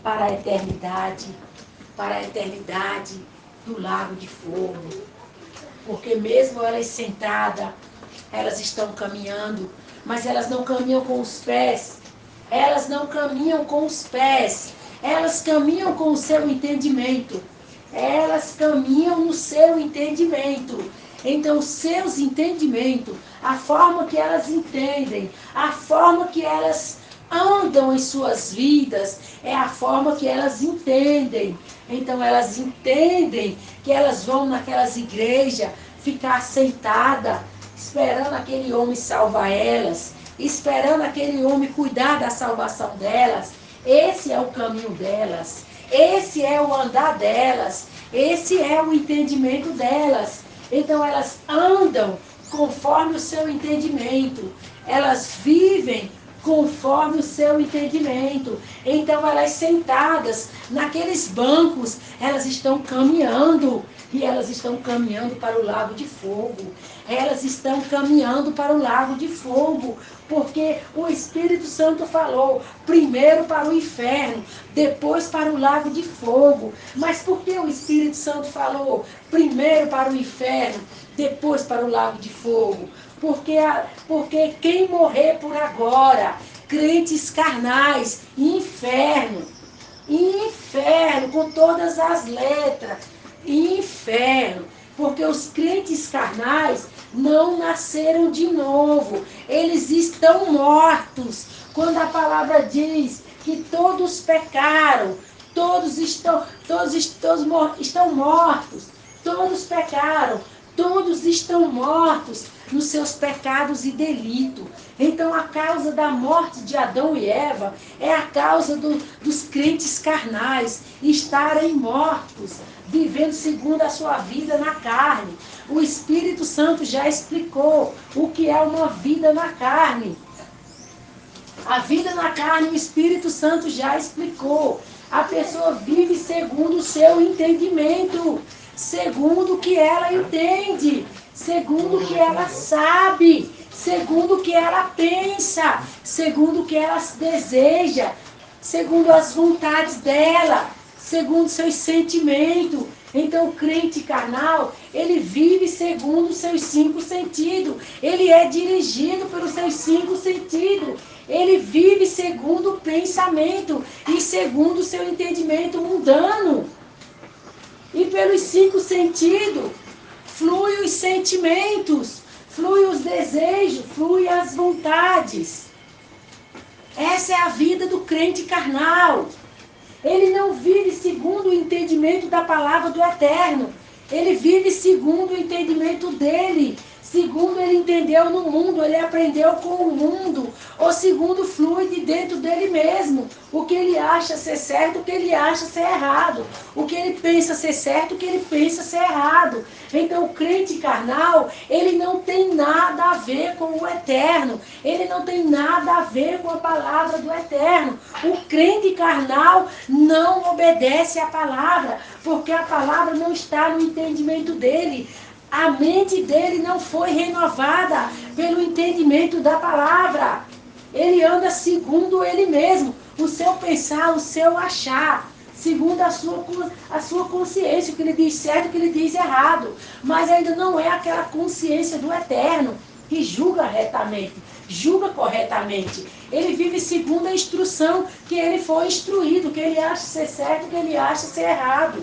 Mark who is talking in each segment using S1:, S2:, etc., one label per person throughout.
S1: para a eternidade do lago de fogo. Porque mesmo elas sentadas, elas estão caminhando, mas elas não caminham com os pés. Elas não caminham com os pés. Elas caminham com o seu entendimento. Elas caminham no seu entendimento. Então, os seus entendimentos, a forma que elas entendem, a forma que elas andam em suas vidas, é a forma que elas entendem. Então, elas entendem que elas vão naquelas igrejas ficar sentadas, esperando aquele homem salvar elas, esperando aquele homem cuidar da salvação delas. Esse é o caminho delas. Esse é o andar delas. Esse é o entendimento delas. Então elas andam conforme o seu entendimento. Elas vivem conforme o seu entendimento. Então elas sentadas naqueles bancos, elas estão caminhando. E elas estão caminhando para o lago de fogo. Elas estão caminhando para o lago de fogo. Porque o Espírito Santo falou, primeiro para o inferno, depois para o lago de fogo. Mas por que o Espírito Santo falou primeiro para o inferno, depois para o lago de fogo? Porque quem morrer por agora, crentes carnais, inferno, com todas as letras, inferno. Porque os crentes carnais não nasceram de novo. Eles estão mortos. Quando a palavra diz que todos pecaram, todos estão mortos. Todos pecaram, todos estão mortos nos seus pecados e delitos. Então a causa da morte de Adão e Eva é a causa dos crentes carnais estarem mortos, vivendo segundo a sua vida na carne. O Espírito Santo já explicou o que é uma vida na carne. A vida na carne, o Espírito Santo já explicou. A pessoa vive segundo o seu entendimento, segundo o que ela entende, segundo o que ela sabe, segundo o que ela pensa, segundo o que ela deseja, segundo as vontades dela, segundo seus sentimentos. Então o crente carnal, ele vive segundo os seus 5 sentidos. Ele é dirigido pelos seus 5 sentidos. Ele vive segundo o pensamento e segundo o seu entendimento mundano. E pelos 5 sentidos, flui os sentimentos, flui os desejos, flui as vontades. Essa é a vida do crente carnal. Ele não vive segundo o entendimento da palavra do Eterno. Ele vive segundo o entendimento dele. Segundo ele entendeu no mundo, ele aprendeu com o mundo. Ou segundo flui de dentro dele mesmo. O que ele acha ser certo, o que ele acha ser errado. O que ele pensa ser certo, o que ele pensa ser errado. Então o crente carnal, ele não tem nada a ver com o Eterno. Ele não tem nada a ver com a palavra do Eterno. O crente carnal não obedece à palavra, porque a palavra não está no entendimento dele. A mente dele não foi renovada pelo entendimento da palavra. Ele anda segundo ele mesmo, o seu pensar, o seu achar, segundo a sua consciência, o que ele diz certo, o que ele diz errado. Mas ainda não é aquela consciência do Eterno que julga retamente, julga corretamente. Ele vive segundo a instrução que ele foi instruído, o que ele acha ser certo, o que ele acha ser errado.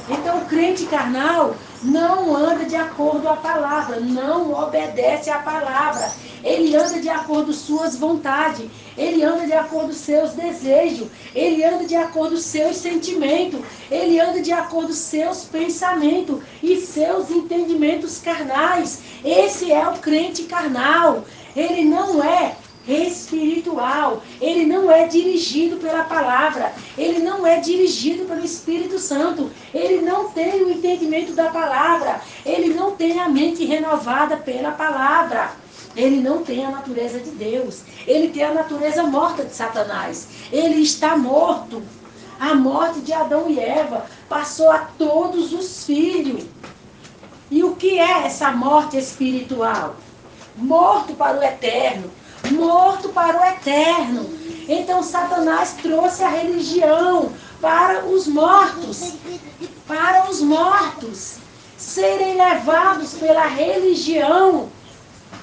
S1: Então o crente carnal não anda de acordo à palavra, não obedece à palavra. Ele anda de acordo com suas vontades, ele anda de acordo com seus desejos, ele anda de acordo com seus sentimentos, ele anda de acordo com seus pensamentos e seus entendimentos carnais. Esse é o crente carnal. Ele não é espiritual, ele não é dirigido pela palavra, ele não é dirigido pelo Espírito Santo, ele não tem o entendimento da palavra, ele não tem a mente renovada pela palavra, ele não tem a natureza de Deus, ele tem a natureza morta de Satanás, ele está morto. A morte de Adão e Eva passou a todos os filhos. E o que é essa morte espiritual? Morto para o eterno. Morto para o eterno. Então Satanás trouxe a religião para os mortos. Para os mortos serem levados pela religião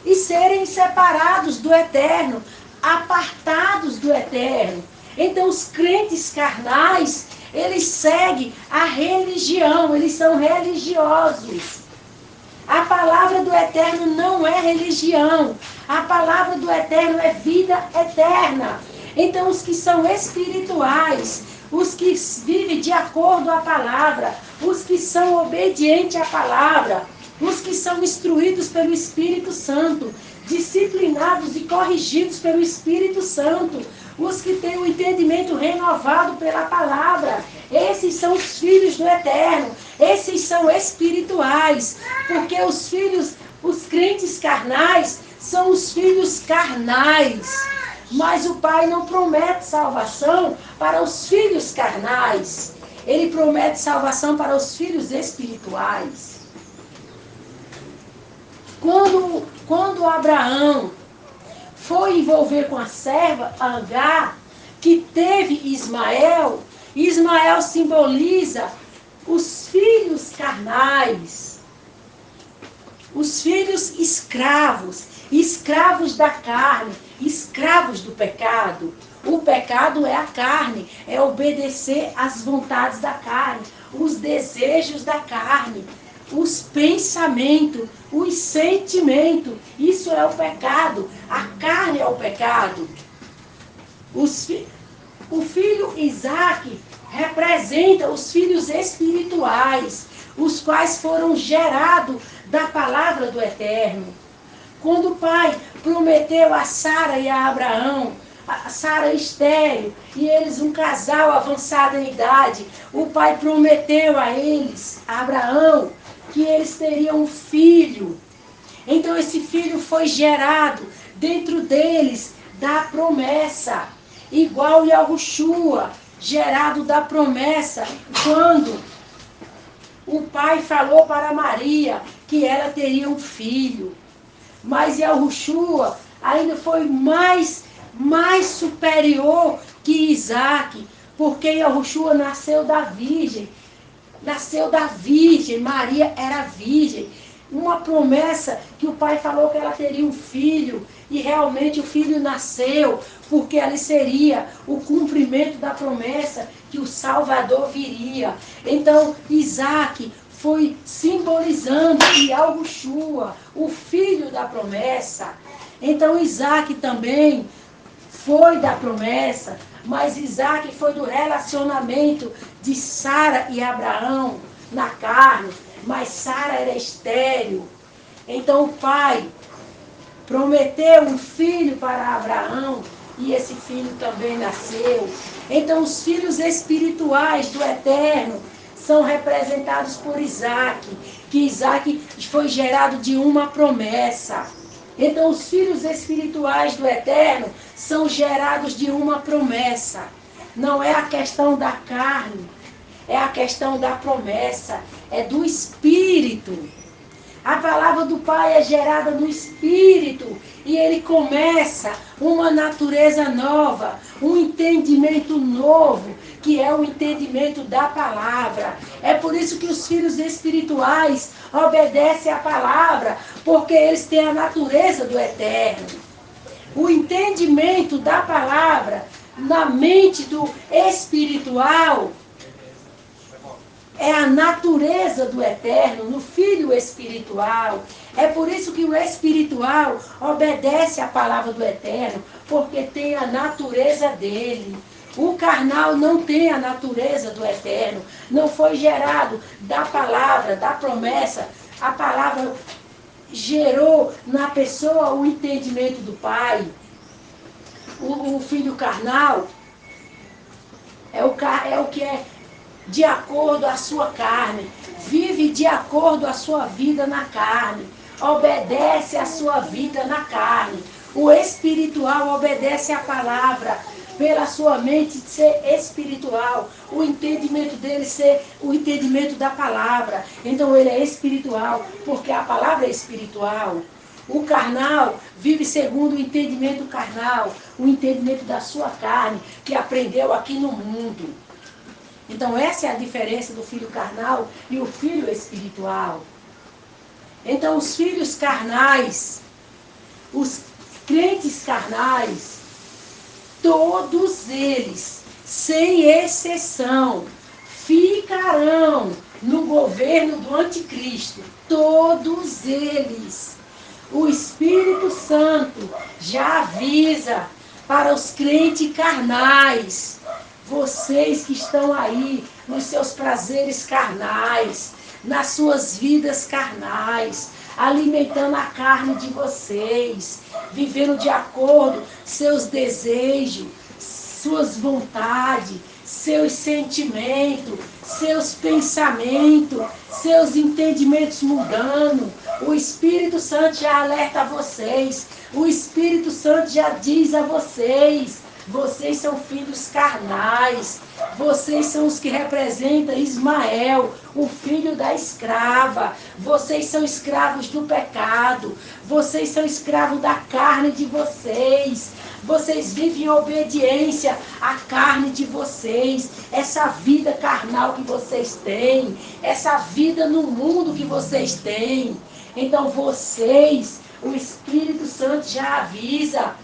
S1: e serem separados do eterno, apartados do eterno. Então os crentes carnais, eles seguem a religião, eles são religiosos. A palavra do eterno não é religião, a palavra do eterno é vida eterna. Então os que são espirituais, os que vivem de acordo à palavra, os que são obedientes à palavra, os que são instruídos pelo Espírito Santo, disciplinados e corrigidos pelo Espírito Santo, os que têm o entendimento renovado pela palavra, esses são os filhos do eterno, esses são espirituais, porque os crentes carnais são os filhos carnais. Mas o Pai não promete salvação para os filhos carnais. Ele promete salvação para os filhos espirituais. Quando Abraão foi envolver com a serva Agar, que teve Ismael, Ismael simboliza os filhos carnais, os filhos escravos, escravos da carne, escravos do pecado. O pecado é a carne, é obedecer às vontades da carne, os desejos da carne, os pensamentos, os sentimentos. Isso é o pecado. A carne é o pecado. O filho Isaac representa os filhos espirituais, os quais foram gerados da palavra do Eterno. Quando o pai prometeu a Sara e a Abraão, a Sara estéril, e eles um casal avançado em idade, o pai prometeu a eles, a Abraão, que eles teriam um filho. Então esse filho foi gerado dentro deles da promessa, igual Yahushua, gerado da promessa, quando o pai falou para Maria que ela teria um filho. Mas Yahushua ainda foi mais superior que Isaac, porque Yahushua nasceu da virgem, Maria era virgem. Uma promessa que o pai falou que ela teria um filho, e realmente o filho nasceu, porque ali seria o cumprimento da promessa que o Salvador viria. Então Isaac foi simbolizando Yahushua, o filho da promessa. Então Isaac também foi da promessa, mas Isaac foi do relacionamento de Sara e Abraão na carne, mas Sara era estéril. Então o pai prometeu um filho para Abraão, e esse filho também nasceu. Então os filhos espirituais do Eterno são representados por Isaac, que Isaac foi gerado de uma promessa. Então os filhos espirituais do Eterno são gerados de uma promessa. Não é a questão da carne, é a questão da promessa, é do Espírito. A palavra do Pai é gerada no Espírito, e ele começa uma natureza nova, um entendimento novo, que é o entendimento da palavra. É por isso que os filhos espirituais obedecem à palavra, porque eles têm a natureza do Eterno. O entendimento da palavra na mente do espiritual é a natureza do Eterno, no Filho espiritual. É por isso que o espiritual obedece à palavra do Eterno, porque tem a natureza dele. O carnal não tem a natureza do Eterno, não foi gerado da palavra, da promessa. A palavra gerou na pessoa o entendimento do Pai. O filho carnal é o que é de acordo à sua carne, vive de acordo à sua vida na carne, obedece à sua vida na carne. O espiritual obedece à palavra, pela sua mente ser espiritual, o entendimento dele ser o entendimento da palavra. Então ele é espiritual, porque a palavra é espiritual. O carnal vive segundo o entendimento carnal, o entendimento da sua carne, que aprendeu aqui no mundo. Então essa é a diferença do filho carnal e o filho espiritual. Então os filhos carnais, os crentes carnais, todos eles, sem exceção, ficarão no governo do anticristo. Todos eles. O Espírito Santo já avisa para os crentes carnais, vocês que estão aí nos seus prazeres carnais, nas suas vidas carnais, alimentando a carne de vocês, vivendo de acordo com seus desejos, suas vontades, seus sentimentos, seus pensamentos, seus entendimentos mudando. O Espírito Santo já alerta a vocês. O Espírito Santo já diz a vocês: vocês são filhos carnais. Vocês são os que representam Ismael, o filho da escrava. Vocês são escravos do pecado. Vocês são escravos da carne de vocês. Vocês vivem em obediência à carne de vocês. Essa vida carnal que vocês têm. Essa vida no mundo que vocês têm. Então vocês, o Espírito Santo já avisa.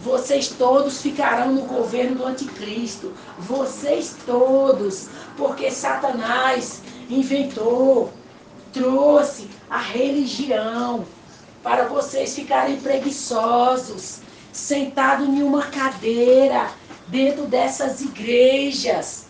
S1: Vocês todos ficarão no governo do anticristo. Vocês todos. Porque Satanás inventou, trouxe a religião para vocês ficarem preguiçosos, sentados em uma cadeira, dentro dessas igrejas,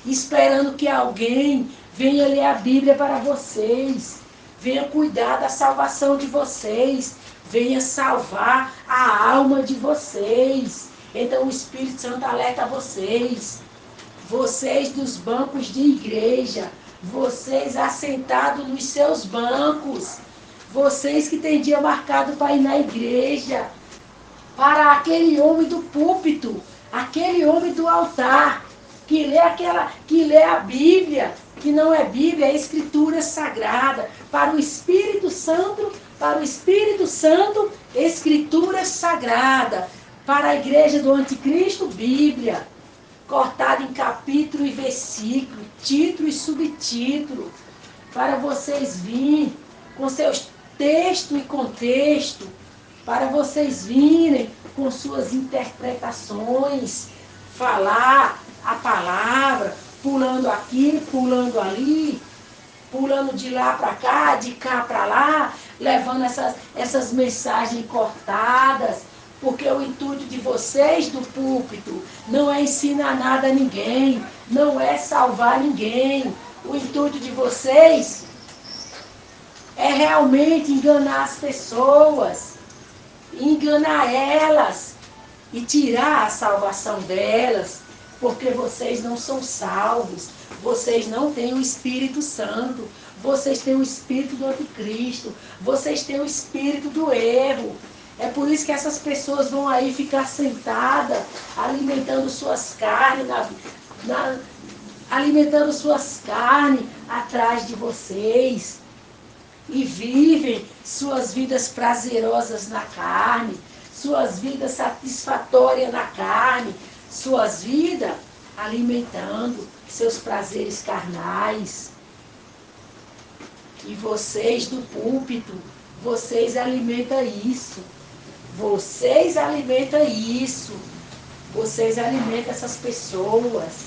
S1: esperando que alguém venha ler a Bíblia para vocês, venha cuidar da salvação de vocês, venha salvar a alma de vocês. Então o Espírito Santo alerta vocês, vocês dos bancos de igreja, vocês assentados nos seus bancos, vocês que têm dia marcado para ir na igreja, para aquele homem do púlpito, aquele homem do altar, que lê a Bíblia, que não é Bíblia, é Escritura Sagrada, para o Espírito Santo, Escritura Sagrada, para a igreja do anticristo, Bíblia, cortada em capítulo e versículo, título e subtítulo, para vocês virem com seus texto e contexto, para vocês virem com suas interpretações, falar a palavra, pulando aqui, pulando ali, pulando de lá para cá, de cá para lá, levando essas mensagens cortadas, porque o intuito de vocês do púlpito não é ensinar nada a ninguém, não é salvar ninguém. O intuito de vocês é realmente enganar as pessoas, enganar elas e tirar a salvação delas, porque vocês não são salvos, vocês não têm o Espírito Santo, vocês têm o Espírito do Anticristo, vocês têm o Espírito do erro. É por isso que essas pessoas vão aí ficar sentadas, alimentando suas carnes, alimentando suas carnes atrás de vocês. E vivem suas vidas prazerosas na carne, suas vidas satisfatórias na carne, suas vidas alimentando seus prazeres carnais. E vocês do púlpito, vocês alimentam isso. Vocês alimentam isso. Vocês alimentam essas pessoas.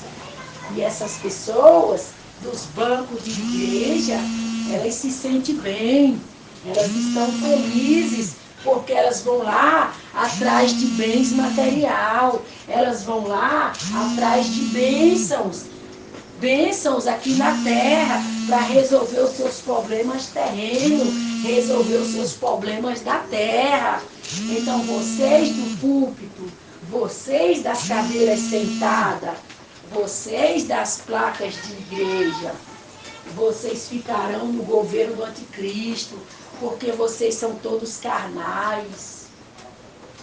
S1: E essas pessoas dos bancos de igreja, elas se sentem bem, elas estão felizes, porque elas vão lá atrás de bens material, elas vão lá atrás de bênçãos aqui na terra, para resolver os seus problemas terrenos, resolver os seus problemas da terra. Então vocês do púlpito, vocês das cadeiras sentadas, vocês das placas de igreja, vocês ficarão no governo do anticristo, porque vocês são todos carnais.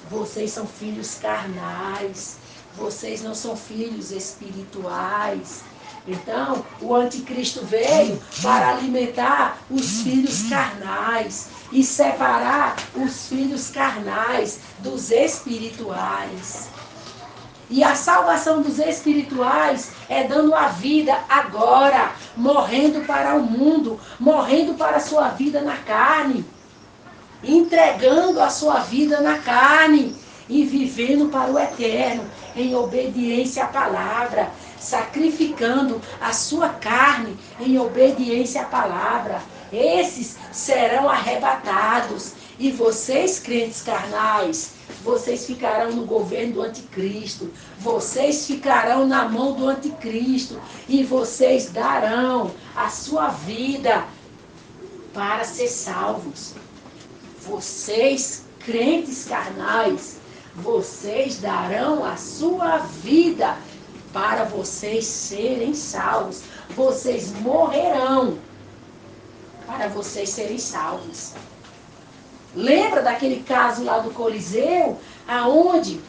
S1: Vocês são filhos carnais. Vocês não são filhos espirituais. Então, o anticristo veio para alimentar os filhos carnais e separar os filhos carnais dos espirituais. E a salvação dos espirituais é dando a vida agora, morrendo para o mundo, morrendo para a sua vida na carne, entregando a sua vida na carne e vivendo para o eterno, em obediência à palavra, sacrificando a sua carne em obediência à palavra. Esses serão arrebatados. E vocês, crentes carnais, vocês ficarão no governo do anticristo. Vocês ficarão na mão do anticristo. E vocês darão a sua vida para ser salvos. Vocês, crentes carnais, vocês darão a sua vida para vocês serem salvos. Vocês morrerão para vocês serem salvos. Lembra daquele caso lá do Coliseu, aonde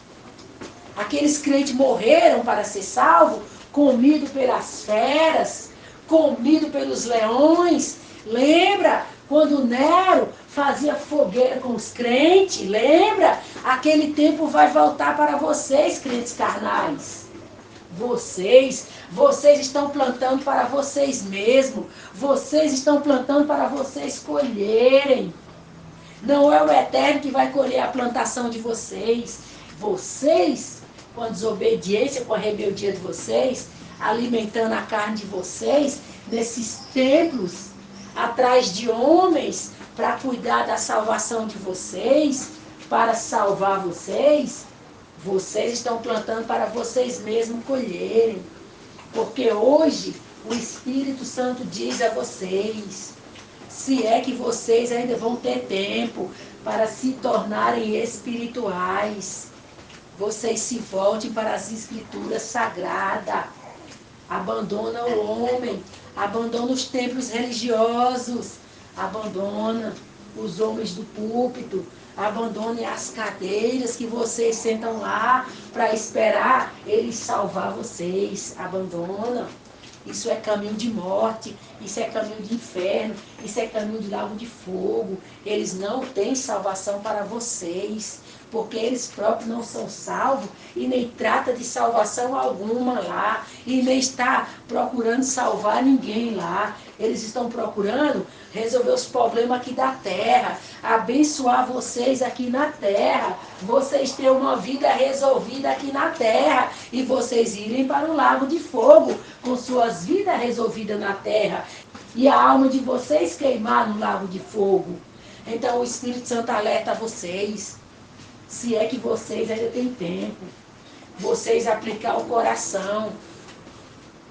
S1: aqueles crentes morreram para ser salvos, comido pelas feras, comido pelos leões? Lembra quando Nero fazia fogueira com os crentes? Lembra? Aquele tempo vai voltar para vocês, crentes carnais. Vocês estão plantando para vocês mesmos. Vocês estão plantando para vocês colherem. Não é o Eterno que vai colher a plantação de vocês. Vocês, com a desobediência, com a rebeldia de vocês, alimentando a carne de vocês, nesses templos, atrás de homens, para cuidar da salvação de vocês, para salvar vocês, vocês estão plantando para vocês mesmos colherem. Porque hoje o Espírito Santo diz a vocês, se é que vocês ainda vão ter tempo para se tornarem espirituais, vocês se voltem para as Escrituras Sagradas. Abandona o homem, abandona os templos religiosos, abandona os homens do púlpito, abandone as cadeiras que vocês sentam lá para esperar ele salvar vocês. Abandona. Isso é caminho de morte, isso é caminho de inferno, isso é caminho de lago de fogo. Eles não têm salvação para vocês, porque eles próprios não são salvos e nem trata de salvação alguma lá, e nem está procurando salvar ninguém lá. Eles estão procurando resolver os problemas aqui da terra, abençoar vocês aqui na terra, vocês terem uma vida resolvida aqui na terra, e vocês irem para o lago de fogo com suas vidas resolvidas na terra, e a alma de vocês queimar no lago de fogo. Então o Espírito Santo alerta vocês, se é que vocês ainda têm tempo, vocês aplicar o coração,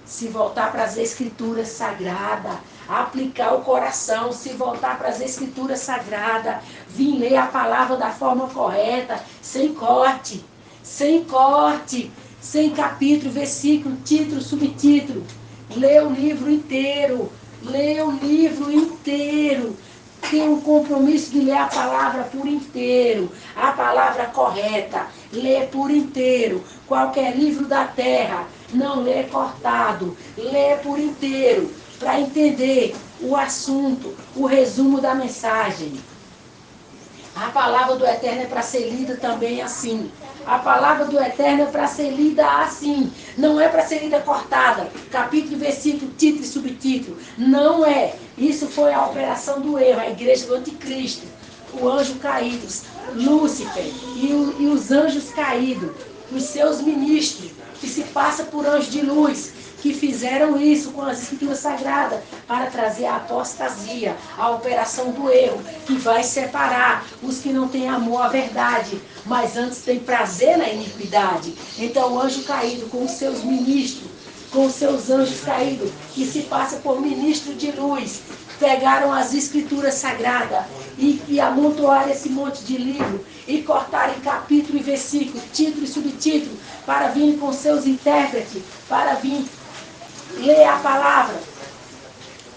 S1: se voltar para as Escrituras Sagradas, aplicar o coração, se voltar para as Escrituras Sagradas, vir ler a palavra da forma correta, sem corte, sem capítulo, versículo, título, subtítulo. Lê o livro inteiro, tem um compromisso de ler a palavra por inteiro, a palavra correta, lê por inteiro. Qualquer livro da terra, não lê cortado, lê por inteiro, para entender o assunto, o resumo da mensagem. A palavra do Eterno é para ser lida também assim. A palavra do Eterno é para ser lida assim. Não é para ser lida cortada. Capítulo, versículo, título e subtítulo. Não é. Isso foi a operação do erro, a igreja do anticristo. O anjo caído, Lúcifer e os anjos caídos, os seus ministros, que se passa por anjos de luz, que fizeram isso com as Escrituras Sagradas para trazer a apostasia, a operação do erro, que vai separar os que não têm amor à verdade, mas antes têm prazer na iniquidade. Então o anjo caído com os seus ministros, com os seus anjos caídos, que se passa por ministro de luz, pegaram as Escrituras Sagradas e amontoaram esse monte de livro e cortaram em capítulo e versículo, título e subtítulo, para vir com seus intérpretes, para vir ler a palavra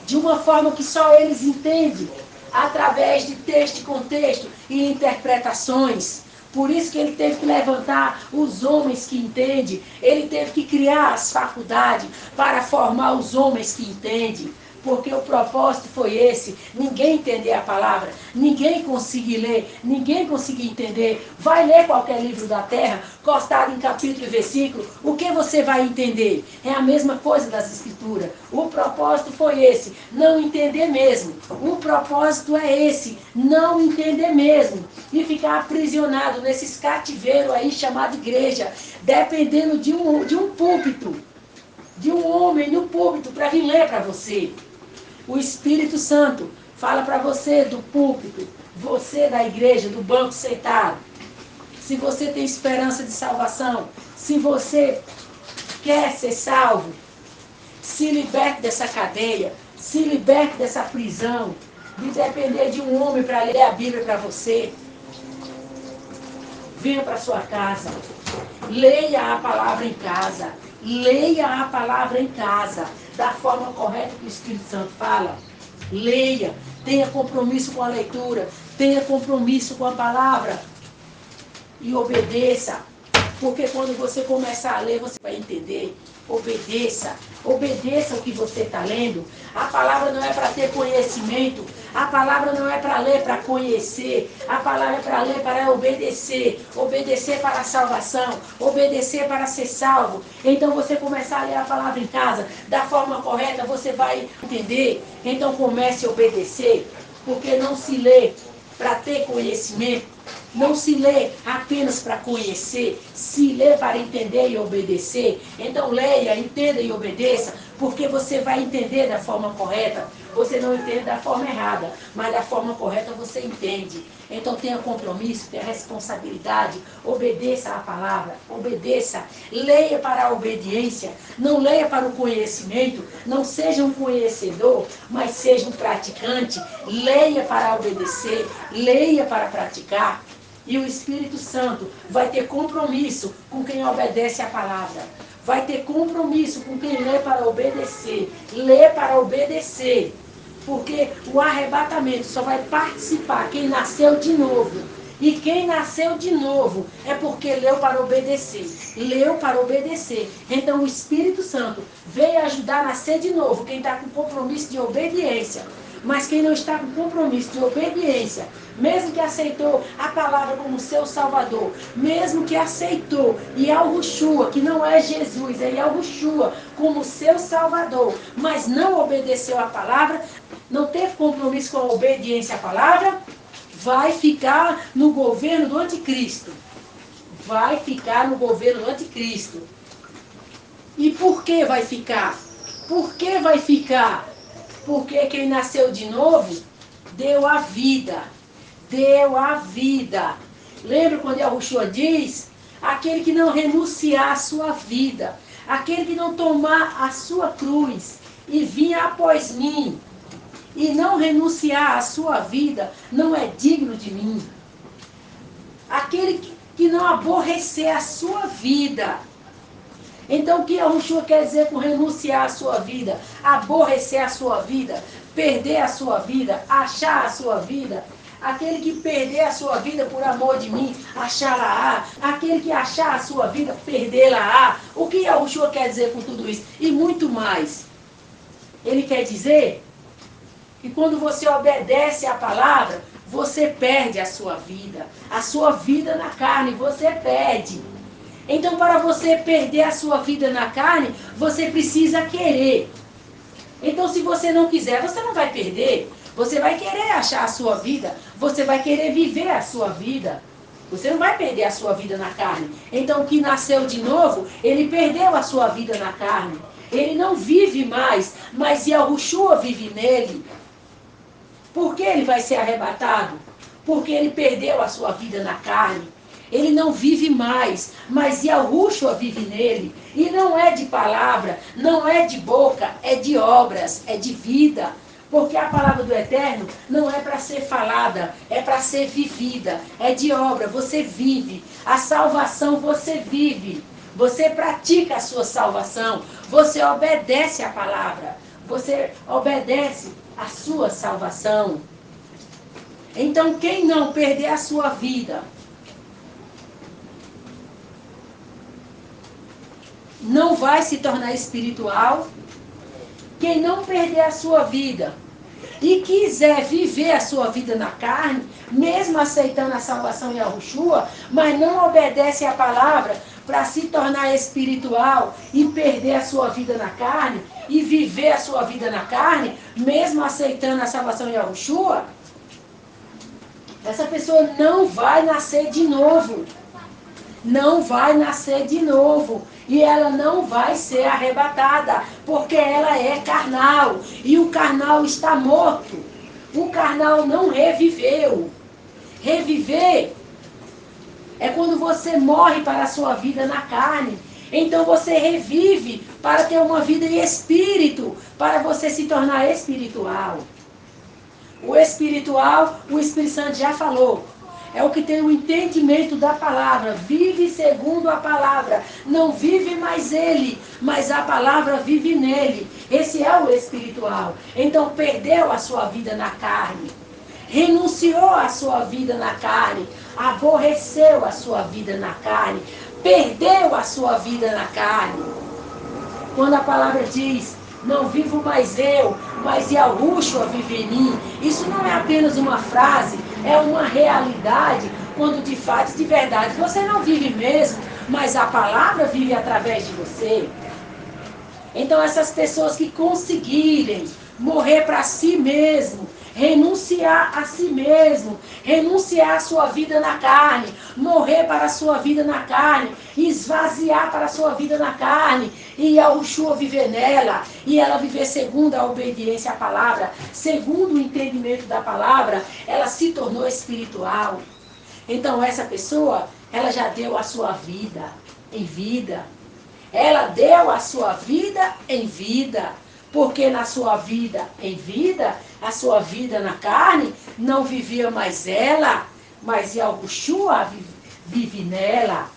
S1: de uma forma que só eles entendem, através de texto e contexto e interpretações. Por isso que ele teve que levantar os homens que entendem. Ele teve que criar as faculdades para formar os homens que entendem. Porque o propósito foi esse. Ninguém entender a palavra. Ninguém conseguir ler. Ninguém conseguir entender. Vai ler qualquer livro da terra, costado em capítulo e versículo. O que você vai entender? É a mesma coisa das escrituras. O propósito foi esse. Não entender mesmo. O propósito é esse. Não entender mesmo. E ficar aprisionado nesses cativeiros aí chamado igreja. Dependendo de um púlpito. De um homem no púlpito para vir ler para você. O Espírito Santo fala para você do púlpito, você da igreja, do banco sentado. Se você tem esperança de salvação, se você quer ser salvo, se liberte dessa cadeia, se liberte dessa prisão, de depender de um homem para ler a Bíblia para você. Venha para sua casa, leia a palavra em casa, leia a palavra em casa, da forma correta que o Espírito Santo fala. Leia, tenha compromisso com a leitura, tenha compromisso com a palavra e obedeça. Porque quando você começar a ler, você vai entender. Obedeça. Obedeça o que você está lendo. A palavra não é para ter conhecimento. A palavra não é para ler para conhecer. A palavra é para ler para obedecer. Obedecer para a salvação. Obedecer para ser salvo. Então você começar a ler a palavra em casa da forma correta, você vai entender. Então comece a obedecer. Porque não se lê para ter conhecimento. Não se lê apenas para conhecer, se lê para entender e obedecer. Então leia, entenda e obedeça, porque você vai entender da forma correta. Você não entende da forma errada, mas da forma correta você entende. Então tenha compromisso, tenha responsabilidade, obedeça à palavra, obedeça. Leia para a obediência, não leia para o conhecimento, não seja um conhecedor, mas seja um praticante. Leia para obedecer, leia para praticar. E o Espírito Santo vai ter compromisso com quem obedece à palavra. Vai ter compromisso com quem lê para obedecer. Lê para obedecer. Porque o arrebatamento só vai participar quem nasceu de novo. E quem nasceu de novo é porque leu para obedecer. Leu para obedecer. Então o Espírito Santo veio ajudar a nascer de novo quem está com compromisso de obediência. Mas quem não está com compromisso de obediência, mesmo que aceitou a palavra como seu Salvador, mesmo que aceitou Yahushua, que não é Jesus, é Yahushua, como seu Salvador, mas não obedeceu a palavra, não teve compromisso com a obediência à palavra, vai ficar no governo do anticristo. Vai ficar no governo do anticristo. E por que vai ficar? Por que vai ficar? Porque quem nasceu de novo, deu a vida. Deu a vida. Lembra quando Yahushua diz? Aquele que não renunciar à sua vida, aquele que não tomar a sua cruz e vir após mim, e não renunciar à sua vida, não é digno de mim. Aquele que não aborrecer a sua vida. Então o que Yahushua quer dizer com renunciar à sua vida? Aborrecer a sua vida, perder a sua vida, achar a sua vida. Aquele que perder a sua vida por amor de mim, achá-la-á. Aquele que achar a sua vida, perdê-la-á. O que Yahushua quer dizer com tudo isso? E muito mais. Ele quer dizer que quando você obedece à palavra, você perde a sua vida. A sua vida na carne, você perde. Então, para você perder a sua vida na carne, você precisa querer. Então, se você não quiser, você não vai perder. Você vai querer achar a sua vida. Você vai querer viver a sua vida. Você não vai perder a sua vida na carne. Então, o que nasceu de novo, ele perdeu a sua vida na carne. Ele não vive mais, mas Yahushua vive nele. Por que ele vai ser arrebatado? Porque ele perdeu a sua vida na carne. Ele não vive mais, mas Yahushua vive nele. E não é de palavra, não é de boca, é de obras, é de vida. Porque a palavra do Eterno não é para ser falada, é para ser vivida. É de obra, você vive. A salvação você vive. Você pratica a sua salvação. Você obedece à palavra. Você obedece à sua salvação. Então quem não perder a sua vida, não vai se tornar espiritual. Quem não perder a sua vida e quiser viver a sua vida na carne, mesmo aceitando a salvação em Yahushua, mas não obedece à palavra para se tornar espiritual e perder a sua vida na carne e viver a sua vida na carne, mesmo aceitando a salvação em Yahushua, essa pessoa não vai nascer de novo. Não vai nascer de novo. E ela não vai ser arrebatada, porque ela é carnal. E o carnal está morto. O carnal não reviveu. Reviver é quando você morre para a sua vida na carne. Então você revive para ter uma vida em espírito, para você se tornar espiritual. O espiritual, o Espírito Santo já falou. É o que tem o entendimento da palavra. Vive segundo a palavra. Não vive mais ele, mas a palavra vive nele. Esse é o espiritual. Então perdeu a sua vida na carne. Renunciou a sua vida na carne. Aborreceu a sua vida na carne. Perdeu a sua vida na carne. Quando a palavra diz: não vivo mais eu, mas Yahushua vive em mim. Isso não é apenas uma frase, é uma realidade, quando de fato, de verdade, você não vive mesmo, mas a palavra vive através de você. Então essas pessoas que conseguirem morrer para si mesmo, renunciar a si mesmo, renunciar a sua vida na carne, morrer para a sua vida na carne, esvaziar para a sua vida na carne, e Yahushua viver nela, e ela viver segundo a obediência à palavra, segundo o entendimento da palavra, ela se tornou espiritual. Então essa pessoa, ela já deu a sua vida em vida. Ela deu a sua vida em vida. Porque na sua vida em vida, a sua vida na carne, não vivia mais ela, mas Yahushua vive nela.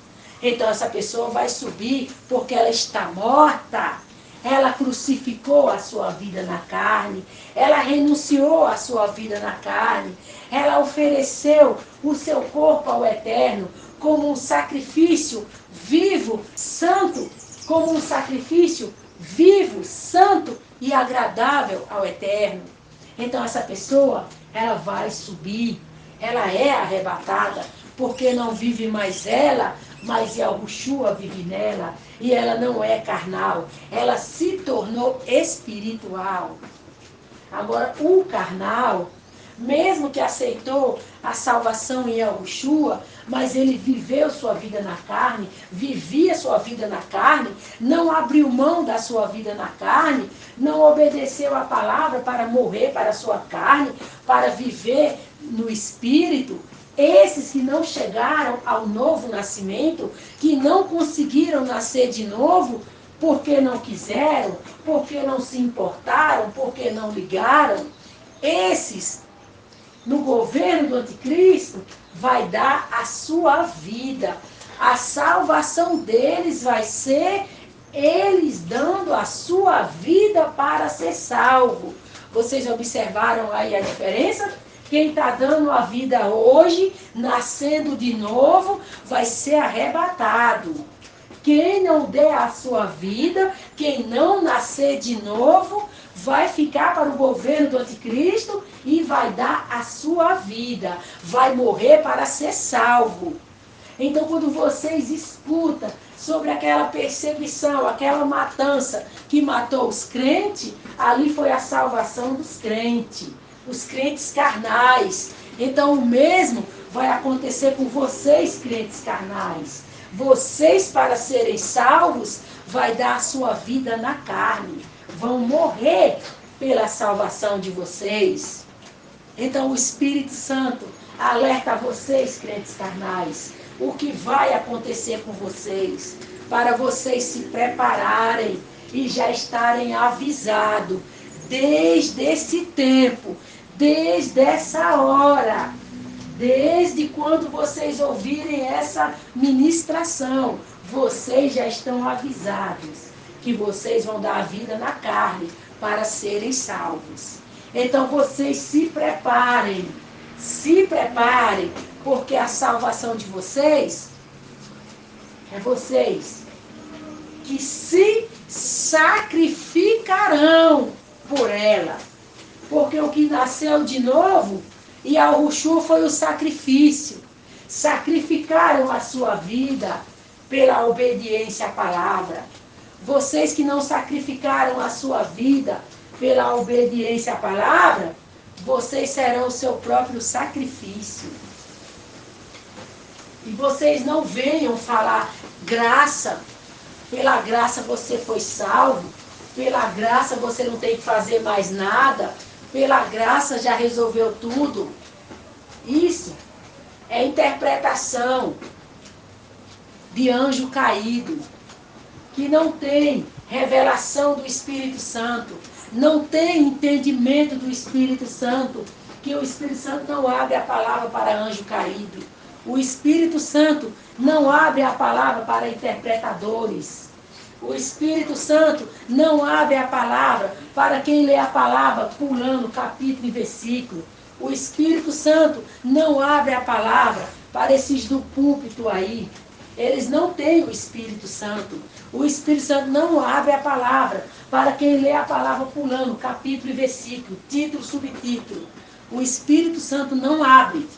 S1: Então essa pessoa vai subir porque ela está morta. Ela crucificou a sua vida na carne. Ela renunciou a sua vida na carne. Ela ofereceu o seu corpo ao Eterno como um sacrifício vivo, santo, como um sacrifício vivo, santo e agradável ao Eterno. Então essa pessoa, ela vai subir, ela é arrebatada, porque não vive mais ela, mas Yahushua vive nela, e ela não é carnal, ela se tornou espiritual. Agora, o carnal, mesmo que aceitou a salvação em Yahushua, mas ele viveu sua vida na carne, vivia sua vida na carne, não abriu mão da sua vida na carne, não obedeceu a palavra para morrer para a sua carne, para viver no espírito. Esses que não chegaram ao novo nascimento, que não conseguiram nascer de novo, porque não quiseram, porque não se importaram, porque não ligaram, esses, no governo do anticristo, vai dar a sua vida. A salvação deles vai ser eles dando a sua vida para ser salvo. Vocês observaram aí a diferença? Quem está dando a vida hoje, nascendo de novo, vai ser arrebatado. Quem não der a sua vida, quem não nascer de novo, vai ficar para o governo do anticristo e vai dar a sua vida. Vai morrer para ser salvo. Então, quando vocês escutam sobre aquela perseguição, aquela matança que matou os crentes, ali foi a salvação dos crentes, os crentes carnais. Então, o mesmo vai acontecer com vocês, crentes carnais. Vocês, para serem salvos, vai dar a sua vida na carne. Vão morrer pela salvação de vocês. Então o Espírito Santo alerta a vocês, crentes carnais, o que vai acontecer com vocês, para vocês se prepararem e já estarem avisados desde esse tempo, desde essa hora, desde quando vocês ouvirem essa ministração, vocês já estão avisados que vocês vão dar a vida na carne para serem salvos. Então vocês se preparem, porque a salvação de vocês é vocês que se sacrificarão por ela. Porque o que nasceu de novo, e a Yahushua foi o sacrifício. Sacrificaram a sua vida pela obediência à palavra. Vocês que não sacrificaram a sua vida pela obediência à palavra, vocês serão o seu próprio sacrifício. E vocês não venham falar graça. Pela graça você foi salvo. Pela graça você não tem que fazer mais nada. Pela graça já resolveu tudo. Isso é interpretação de anjo caído, que não tem revelação do Espírito Santo, não tem entendimento do Espírito Santo, que o Espírito Santo não abre a palavra para anjo caído. O Espírito Santo não abre a palavra para interpretadores. O Espírito Santo não abre a palavra para quem lê a palavra pulando capítulo e versículo. O Espírito Santo não abre a palavra para esses do púlpito aí. Eles não têm o Espírito Santo. O Espírito Santo não abre a palavra para quem lê a palavra pulando capítulo e versículo, título, subtítulo. O Espírito Santo não abre.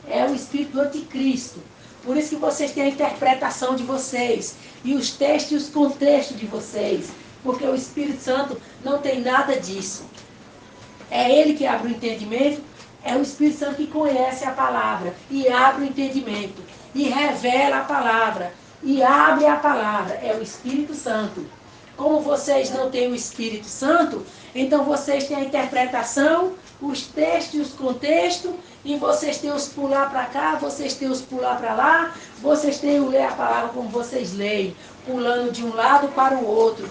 S1: É o Espírito do Anticristo. Por isso que vocês têm a interpretação de vocês, e os textos e os contextos de vocês, porque o Espírito Santo não tem nada disso. É ele que abre o entendimento, é o Espírito Santo que conhece a palavra, e abre o entendimento, e revela a palavra, e abre a palavra, é o Espírito Santo. Como vocês não têm o Espírito Santo, então vocês têm a interpretação, os textos e os contextos, e vocês têm os pular para cá, vocês têm os pular para lá, vocês têm o ler a palavra como vocês leem, pulando de um lado para o outro.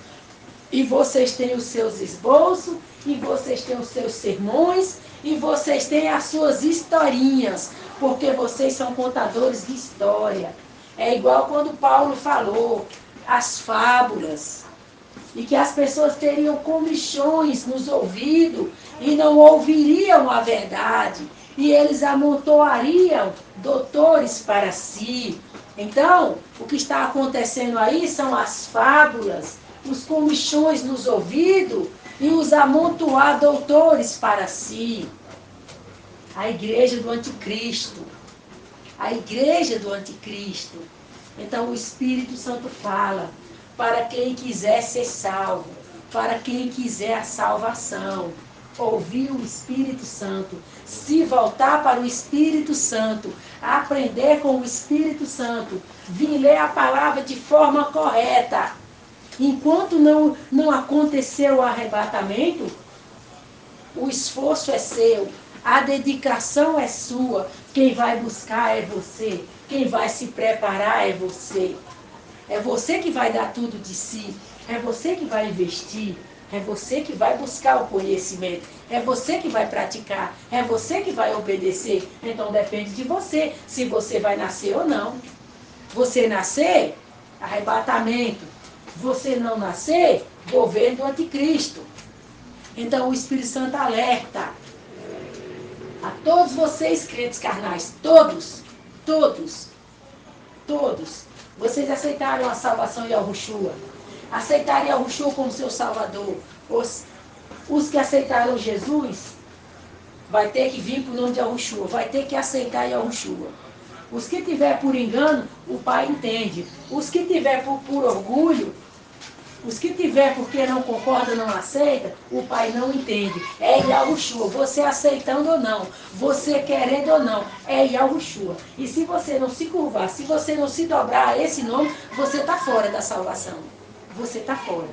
S1: E vocês têm os seus esboços, e vocês têm os seus sermões, e vocês têm as suas historinhas, porque vocês são contadores de história. É igual quando Paulo falou, as fábulas, e que as pessoas teriam comichões nos ouvidos e não ouviriam a verdade, e eles amontoariam doutores para si. Então, o que está acontecendo aí são as fábulas, os comichões nos ouvidos e os amontoar doutores para si. A igreja do anticristo. A igreja do anticristo. Então o Espírito Santo fala para quem quiser ser salvo, para quem quiser a salvação. Ouvir o Espírito Santo, se voltar para o Espírito Santo, aprender com o Espírito Santo, vir ler a palavra de forma correta. Enquanto não aconteceu o arrebatamento, o esforço é seu, a dedicação é sua, quem vai buscar é você, quem vai se preparar é você. É você que vai dar tudo de si, é você que vai investir, é você que vai buscar o conhecimento, é você que vai praticar, é você que vai obedecer. Então depende de você, se você vai nascer ou não. Você nascer, arrebatamento. Você não nascer, governo do anticristo. Então o Espírito Santo alerta a todos vocês, crentes carnais, todos, vocês aceitaram a salvação de Yahushua, aceitaram Yahushua como seu salvador. Os que aceitaram Jesus, vai ter que vir para o nome de Yahushua, vai ter que aceitar Yahushua. Os que tiver por engano, o Pai entende. Os que tiver por orgulho, os que tiver porque não concorda, não aceita, o Pai não entende. É Yahushua, você aceitando ou não, você querendo ou não, é Yahushua. E se você não se curvar, se você não se dobrar a esse nome, você está fora da salvação. Você está fora.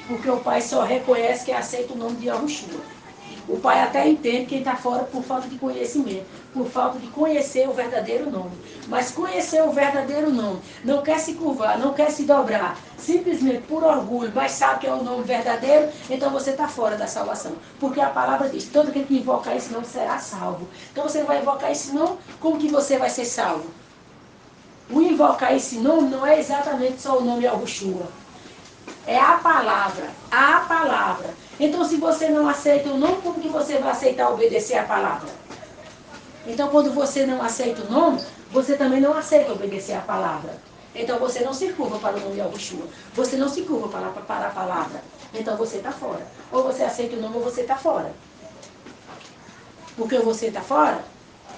S1: Porque o Pai só reconhece quem aceita o nome de Yahushua. O Pai até entende quem está fora por falta de conhecimento, por falta de conhecer o verdadeiro nome. Mas conhecer o verdadeiro nome, não quer se curvar, não quer se dobrar, simplesmente por orgulho, mas sabe que é o nome verdadeiro, então você está fora da salvação. Porque a palavra diz, todo aquele que invocar esse nome será salvo. Então você vai invocar esse nome, como que você vai ser salvo? O invocar esse nome não é exatamente só o nome Yahushua. É a palavra, a palavra. Então, se você não aceita o nome, como que você vai aceitar obedecer a palavra? Então, quando você não aceita o nome, você também não aceita obedecer a palavra. Então você não se curva para o nome Yahushua. Você não se curva para a palavra. Então você está fora. Ou você aceita o nome ou você está fora. Porque você está fora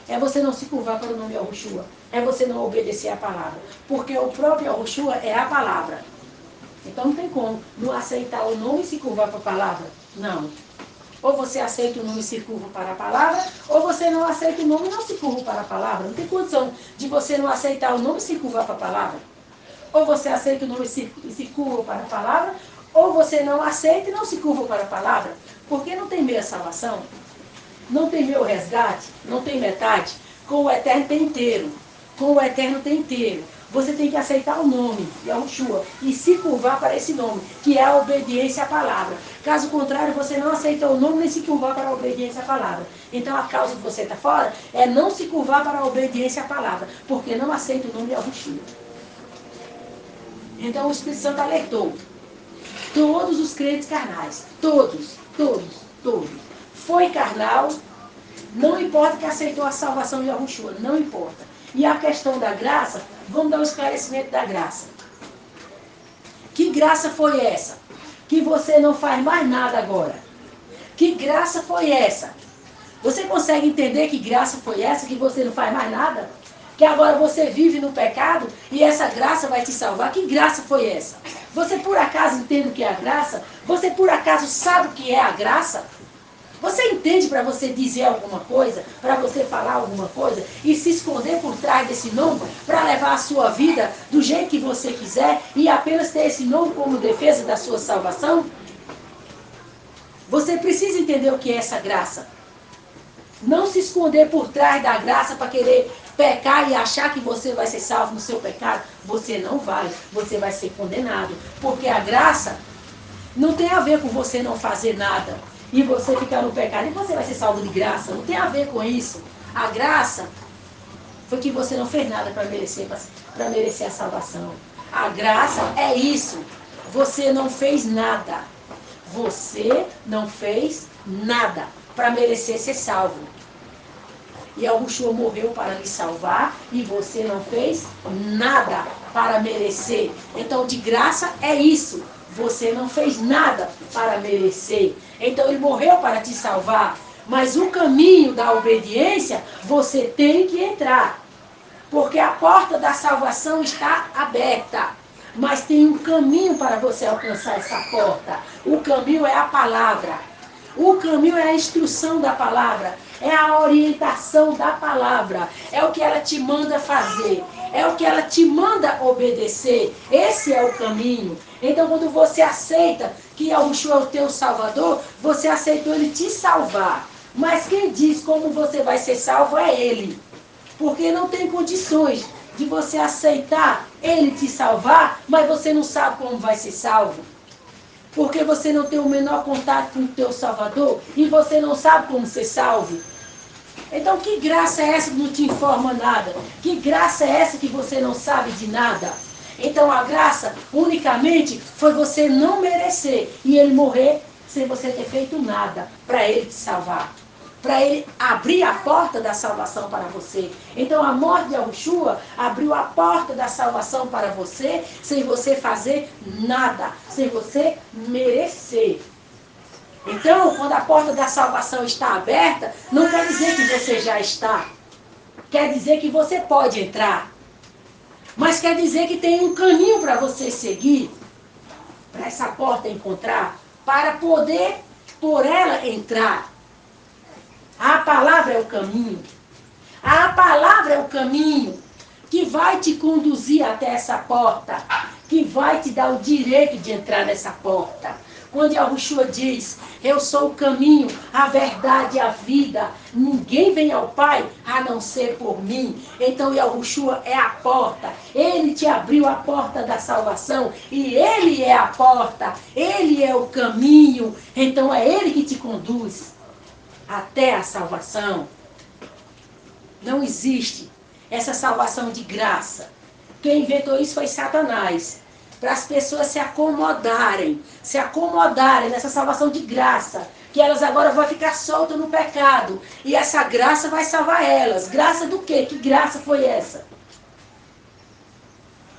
S1: é você não se curvar para o nome Yahushua. É você não obedecer a palavra. Porque o próprio Yahushua é a palavra. Então não tem como não aceitar o nome e se curvar para a palavra. Não. Ou você aceita o nome e se curva para a palavra, ou você não aceita o nome e não se curva para a palavra. Não tem condição de você não aceitar o nome e se curvar para a palavra. Ou você aceita o nome e se curva para a palavra, ou você não aceita e não se curva para a palavra. Porque não tem meia salvação, não tem meio resgate, não tem metade. Com o Eterno tem inteiro. Com o Eterno tem inteiro. Você tem que aceitar o nome, Yahushua, e se curvar para esse nome, que é a obediência à palavra. Caso contrário, você não aceita o nome nem se curvar para a obediência à palavra. Então a causa de você estar fora é não se curvar para a obediência à palavra, porque não aceita o nome Yahushua. Então o Espírito Santo alertou todos os crentes carnais, todos. Foi carnal, não importa que aceitou a salvação de Yahushua, não importa. E a questão da graça, vamos dar um esclarecimento da graça. Que graça foi essa? Que você não faz mais nada agora. Que graça foi essa? Você consegue entender que graça foi essa, que você não faz mais nada? Que agora você vive no pecado e essa graça vai te salvar? Que graça foi essa? Você por acaso entende o que é a graça? Você por acaso sabe o que é a graça? Você entende para você dizer alguma coisa, para você falar alguma coisa e se esconder por trás desse nome para levar a sua vida do jeito que você quiser e apenas ter esse nome como defesa da sua salvação? Você precisa entender o que é essa graça. Não se esconder por trás da graça para querer pecar e achar que você vai ser salvo no seu pecado. Você não vai, você vai ser condenado. Porque a graça não tem a ver com você não fazer nada e você ficar no pecado e você vai ser salvo de graça. Não tem a ver com isso. A graça foi que você não fez nada para merecer a salvação. A graça é isso. Você não fez nada. Você não fez nada para merecer ser salvo. E Yahushua morreu para lhe salvar e você não fez nada para merecer. Então, de graça é isso. Você não fez nada para merecer. Então ele morreu para te salvar. Mas o caminho da obediência você tem que entrar. Porque a porta da salvação está aberta. Mas tem um caminho para você alcançar essa porta. O caminho é a palavra. O caminho é a instrução da palavra. É a orientação da palavra. É o que ela te manda fazer. É o que ela te manda obedecer. Esse é o caminho. Então, quando você aceita que Yahushua é o teu Salvador, você aceitou ele te salvar. Mas quem diz como você vai ser salvo é ele. Porque não tem condições de você aceitar ele te salvar, mas você não sabe como vai ser salvo. Porque você não tem o menor contato com o teu Salvador e você não sabe como ser salvo. Então, que graça é essa que não te informa nada? Que graça é essa que você não sabe de nada? Então, a graça unicamente foi você não merecer e ele morrer sem você ter feito nada para ele te salvar. Para ele abrir a porta da salvação para você. Então a morte de Yahushua abriu a porta da salvação para você, sem você fazer nada, sem você merecer. Então, quando a porta da salvação está aberta, não quer dizer que você já está. Quer dizer que você pode entrar. Mas quer dizer que tem um caminho para você seguir, para essa porta encontrar, para poder por ela entrar. A palavra é o caminho. A palavra é o caminho que vai te conduzir até essa porta, que vai te dar o direito de entrar nessa porta. Quando Yahushua diz, eu sou o caminho, a verdade e a vida, ninguém vem ao Pai a não ser por mim. Então Yahushua é a porta, ele te abriu a porta da salvação e ele é a porta, ele é o caminho, então é ele que te conduz até a salvação. Não existe essa salvação de graça. Quem inventou isso foi Satanás. Para as pessoas se acomodarem nessa salvação de graça. Que elas agora vão ficar soltas no pecado. E essa graça vai salvar elas. Graça do quê? Que graça foi essa?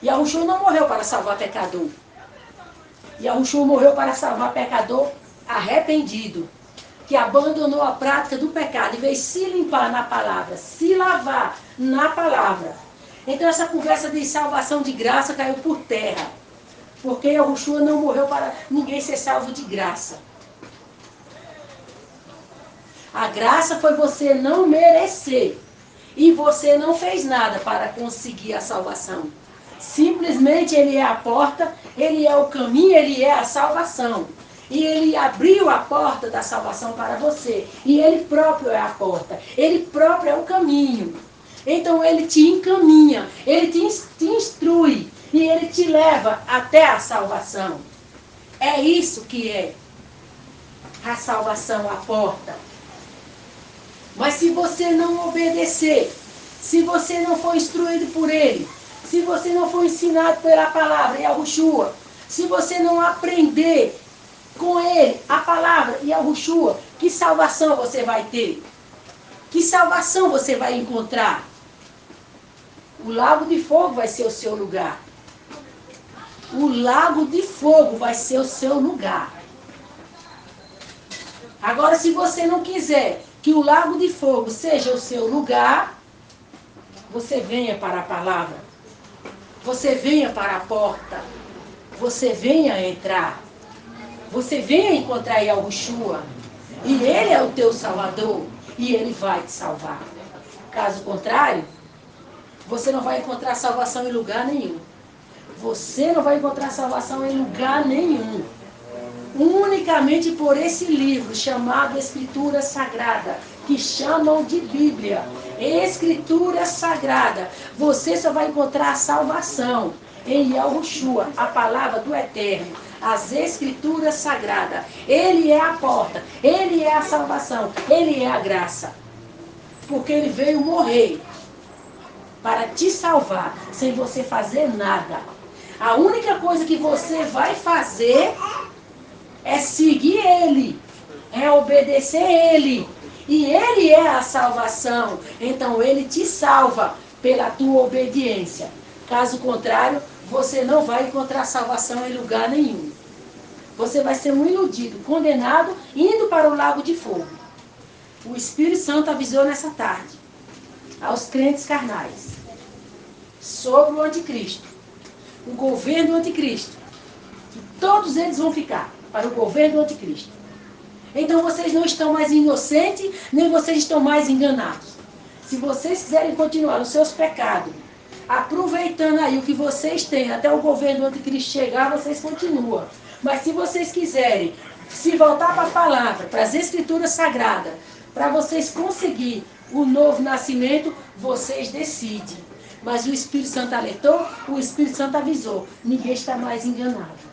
S1: Yahushua não morreu para salvar pecador. Yahushua morreu para salvar pecador arrependido, que abandonou a prática do pecado e veio se limpar na palavra, se lavar na palavra. Então essa conversa de salvação de graça caiu por terra, porque Yahushua não morreu para ninguém ser salvo de graça. A graça foi você não merecer, e você não fez nada para conseguir a salvação. Simplesmente Ele é a porta, Ele é o caminho, Ele é a salvação. E Ele abriu a porta da salvação para você. E Ele próprio é a porta. Ele próprio é o caminho. Então Ele te encaminha, Ele te instrui. E Ele te leva até a salvação. É isso que é a salvação, a porta. Mas se você não obedecer, se você não for instruído por Ele, se você não for ensinado pela palavra, Yahushua, se você não aprender com Ele a palavra, Yahushua, que salvação você vai ter? Que salvação você vai encontrar? O lago de fogo vai ser o seu lugar. O lago de fogo vai ser o seu lugar. Agora, se você não quiser que o lago de fogo seja o seu lugar, você venha para a palavra. Você venha para a porta. Você venha entrar. Você venha encontrar Yahushua. E Ele é o teu Salvador. E Ele vai te salvar. Caso contrário, você não vai encontrar salvação em lugar nenhum. Você não vai encontrar salvação em lugar nenhum. Unicamente por esse livro chamado Escritura Sagrada, que chamam de Bíblia. Escritura Sagrada. Você só vai encontrar a salvação em Yahushua, a palavra do Eterno. As Escrituras Sagradas. Ele é a porta. Ele é a salvação. Ele é a graça. Porque Ele veio morrer para te salvar, sem você fazer nada. A única coisa que você vai fazer é seguir Ele, é obedecer Ele. E Ele é a salvação. Então Ele te salva pela tua obediência. Caso contrário, você não vai encontrar salvação em lugar nenhum. Você vai ser um iludido, condenado, indo para o lago de fogo. O Espírito Santo avisou nessa tarde aos crentes carnais sobre o anticristo, o governo do anticristo, que todos eles vão ficar para o governo do anticristo. Então vocês não estão mais inocentes, nem vocês estão mais enganados. Se vocês quiserem continuar nos seus pecados, aproveitando aí o que vocês têm até o governo do anticristo chegar, vocês continuam. Mas se vocês quiserem se voltar para a palavra, para as Escrituras Sagradas, para vocês conseguirem o novo nascimento, vocês decidem. Mas o Espírito Santo alertou, o Espírito Santo avisou. Ninguém está mais enganado.